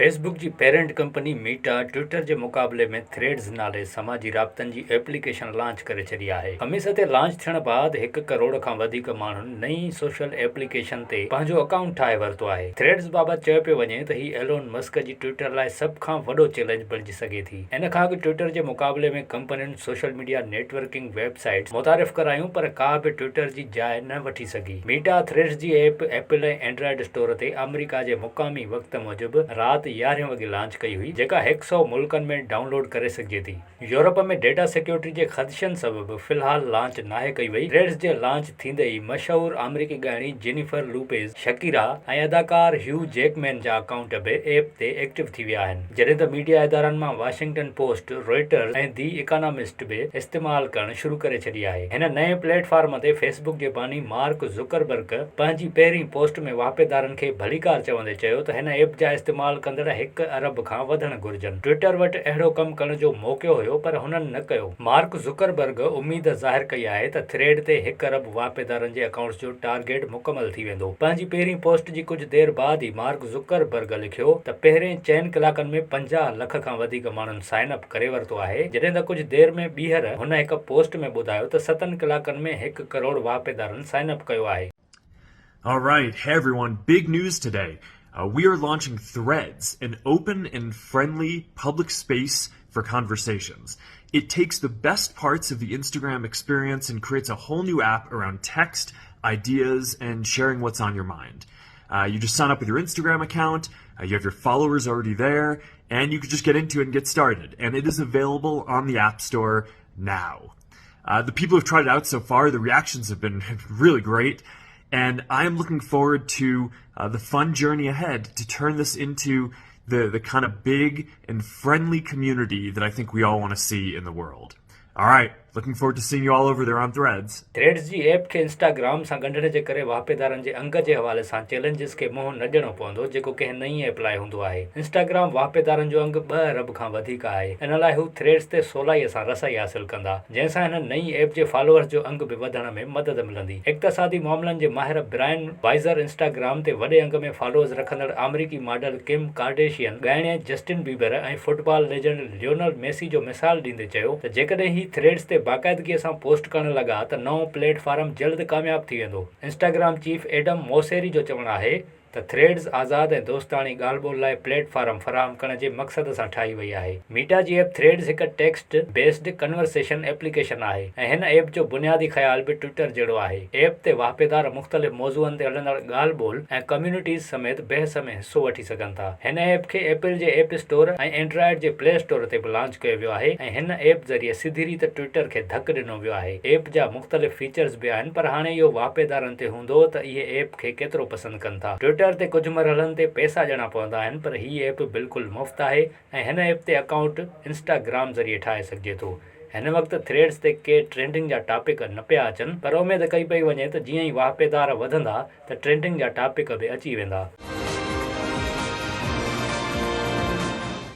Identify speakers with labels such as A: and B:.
A: Facebook जी parent company मीटा Twitter जे मुक़ाबले में threads नाले समाजी राब्तनि जी एप्लीकेशन लॉन्च करे छॾी आहे। ख़मीस ते लॉन्च थियण बाद 1 करोड़ खां वधीक माण्हुनि नई सोशल एप्लीकेशन ते पंहिंजो अकाउंट ठाहे वरितो आहे। थ्रेड्स बाबति चयो पियो वञे त ही एलोन मस्क जी ट्विटर लाइ सभ खां वॾो चैलेंज बणिजी सघे थी। इन खां अॻु ट्विटर जे मुक़ाबले में कंपनियुनि सोशल मीडिया नेटवर्किंग वेबसाइट्स मुतारिफ़ करायूं, पर का बि ट्विटर जी जाइ न वठी सघी। मीटा थ्रेड्स जी ऐप एप्पल ऐं एंड्रॉइड स्टोर ते अमेरिका जे मुक़ामी वक़्त मूजिबि राति 11 वॻे लॉन्च कई हुई, जेका 100 मुल्कनि में डाउनलोड करे सघिजे थी। यूरोप में डेटा सिक्योरिटी जे ख़दशनि सबबि फ़िलहाल लॉन्च नाहे कई वई। थ्रेड्स जे लॉन्च थींदे ई मशहूर आमरीकी गाइणी जेनिफर लूपेज़, शकीरा ऐं अदाकार ह्यू जैकमैन जा अकाउंट बि ऐप ते एक्टिव थी विया आहिनि, जॾहिं त मीडिया इदारनि मां वाशिंगटन पोस्ट, रॉयटर्स ऐं दी इकोनॉमिस्ट बि इस्तेमाल करणु शुरू करे छॾी आहे। हिन नएं प्लेटफॉर्म ते फेसबुक जे बानी मार्क ज़ुकरबर्ग पंहिंजी पहिरीं पोस्ट में वापेदारनि खे भलीकार चवंदे चयो त हिन ऐप जा इस्तेमाल कंदड़ 1 अरब खां वधण घुर्जनि। ट्विटर वटि अहिड़ो कमु करण जो मौक़ो हुयो, पर हुननि न कयो। मार्क ज़ुकरबर्ग उमीद ज़ाहिर कई आहे त थ्रेड ते 1 अरब वापेदारनि जे अकाउंट्स जो टारगेट मुकमल थी वेंदो। पंहिंजी पहिरीं पोस्ट जी कुझु देर बाद ई मार्क ज़ुकरबर्ग लिखियो त पहिरें 4 कलाकनि में 50 लख खां वधीक माण्हुनि साइन अप करे वरितो आहे, जॾहिं त कुझु देर में ॿीहर हुन हिक पोस्ट में ॿुधायो त 7 कलाकनि में 1 करोड़ वापेदारनि साइन अप कयो आहे।
B: All right, hey everyone, big news today. We are launching Threads, an open and friendly public space for conversations. It takes the best parts of the Instagram experience and creates a whole new app around text, ideas, and sharing what's on your mind. You just sign up with your Instagram account, you have your followers already there, and you can just get into it and get started. And it is available on the App Store now. The people who've tried it out so far, the reactions have been really great. And I am looking forward to the fun journey ahead to turn this into the kind of big and friendly community that I think we all want to see in the world. All right, looking forward to seeing you all over there on Threads.
A: Threads जी app खे Instagram सां ॻंढण जे करे वापेदारनि जे अंग जे हवाले सां challenges खे मुंहुं न ॾियणो पवंदो, जेको कंहिं नई ऐप लाइ हूंदो आहे। इंस्टाग्राम वापेदारनि जो अंग 2 अरब खां वधीक आहे। इन लाइ हू थ्रेड्स ते सवलाईअ सां रसाई हासिल कंदा, जंहिंसां हिन नई ऐप जे फॉलोअर्स जो अंग बि वधण में मदद मिलंदी। इक़्तिसादी मामलनि जे माहिर ब्रायन वाइज़र इंस्टाग्राम ते वॾे अंग में फॉलोअर्स रखंदड़ आमरीकी मॉडल किम कार्डेशियन, ॻाइणे जस्टिन बीबर ऐं फुटबॉल लेजेंड लियोनल मेसी जो मिसाल ॾींदे चयो त जेकॾहिं ही थ्रेड्स ते बाक़ाइदगीअ सां पोस्ट करण लॻा त नओं प्लेटफॉर्म जल्द कामयाब थी वेंदो। इंस्टाग्राम चीफ एडम मोसेरी जो चवणु आहे त थ्रेड्स आज़ाद ऐं दोस्ताणी ॻाल्हि ॿोल लाइ प्लेटफॉर्म फराहम करण जे मक़सद सां ठाही वई आहे। मीटा जी ऐप थ्रेड्स हिकु टेक्स्ट बेस्ड कन्वर्सेशन एप्लीकेशन आहे ऐं हिन ऐप जो बुनियादी ख़्याल बि ट्विटर जहिड़ो आहे। ऐप ते वापेदार मुख़्तलिफ़ मौज़ूअनि ते हलंदड़ ॻाल्हि ॿोल ऐं कम्युनिटीज़ समेत बहस में हिसो वठी सघनि था। हिन ऐप खे एप्पल जे ऐप स्टोर ऐं एंड्रॉइड जे प्ले स्टोर ते बि लॉन्च कयो वियो आहे ऐं हिन ऐप ज़रिए सिधी रीति ट्विटर खे धकु ॾिनो वियो आहे। ऐप जा मुख़्तलिफ़ फीचर्स बि आहिनि, पर हाणे इहो वापेदारनि ते हूंदो त इहे ऐप खे केतिरो पसंदि कनि था। ट्विटर ते कुझु मरहलनि ते पैसा ॾियणा पवंदा आहिनि, पर हीअ ऐप बिल्कुलु मुफ़्त आहे ऐं हिन ऐप ते अकाउंट इंस्टाग्राम ज़रिए ठाहे सघिजे थो। हिन वक़्तु थ्रेड्स ते के ट्रेंडिंग जा टॉपिक न पिया अचनि, पर उमेद कई पई वञे त जीअं ई वापेदार वधंदा त ट्रेंडिंग जा टॉपिक बि अची वेंदा।